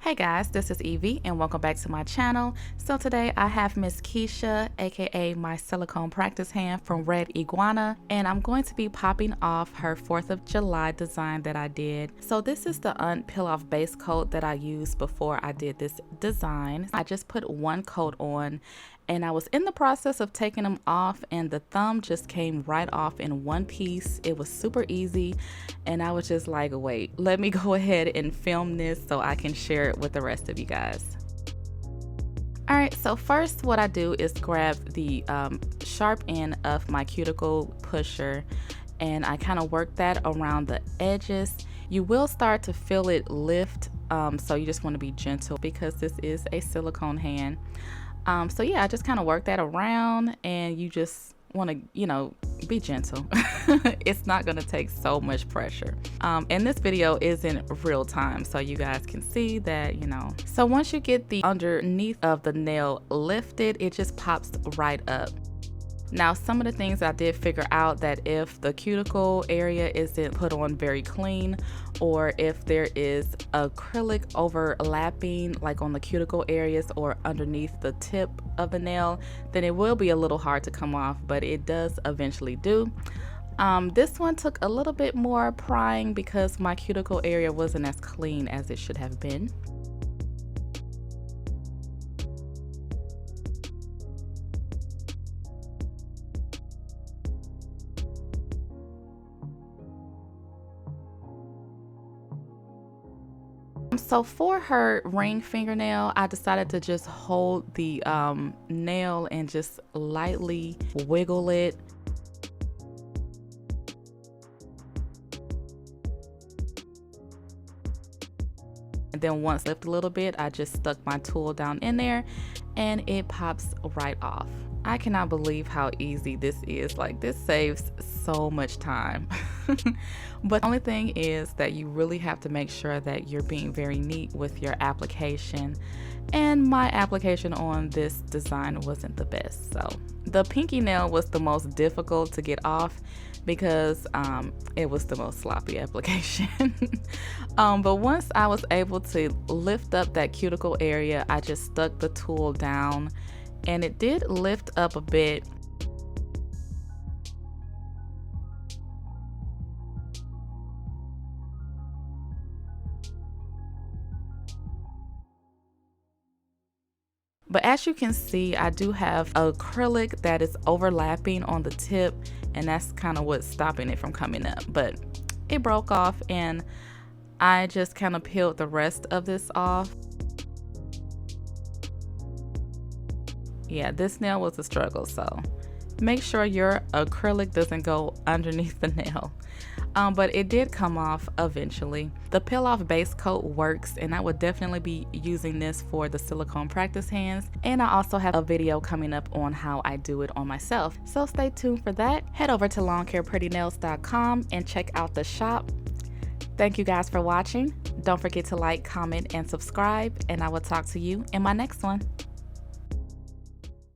Hey guys, this is Evie and welcome back to my channel. So today I have Miss Keisha, aka my silicone practice hand from Red Iguana, and I'm going to be popping off her 4th of July design that I did. So this is the unpeel off base coat that I used before I did this design. I just put one coat on and I was in the process of taking them off and the thumb just came right off in one piece. It was super easy and I was just like, wait, let me go ahead and film this so I can share it with the rest of you guys. Alright, so first what I do is grab the sharp end of my cuticle pusher and I kind of work that around the edges. You will start to feel it lift, so you just want to be gentle because this is a silicone hand. So yeah, I just kind of work that around and you just want to, be gentle. It's not going to take so much pressure. And this video is in real time so you guys can see that, So once you get the underneath of the nail lifted, it just pops right up. Now, some of the things I did figure out that if the cuticle area isn't put on very clean, or if there is acrylic overlapping like on the cuticle areas or underneath the tip of the nail, then it will be a little hard to come off, but it does eventually do. This one took a little bit more prying because my cuticle area wasn't as clean as it should have been. So for her ring fingernail, I decided to just hold the nail and just lightly wiggle it. And then once lift a little bit, I just stuck my tool down in there and it pops right off. I cannot believe how easy this is. Like, this saves so much time. But the only thing is that you really have to make sure that you're being very neat with your application. And my application on this design wasn't the best. So the pinky nail was the most difficult to get off because it was the most sloppy application. But once I was able to lift up that cuticle area, I just stuck the tool down and it did lift up a bit. But as you can see, I do have acrylic that is overlapping on the tip, and that's kind of what's stopping it from coming up. But it broke off and I just kind of peeled the rest of this off. Yeah, this nail was a struggle, so make sure your acrylic doesn't go underneath the nail. But it did come off eventually. The peel off base coat works and I would definitely be using this for the silicone practice hands, and I also have a video coming up on how I do it on myself, so stay tuned for that. Head over to LongHairPrettyNails.com and check out the shop. Thank you guys for watching. Don't forget to like, comment, and subscribe, and I will talk to you in my next one.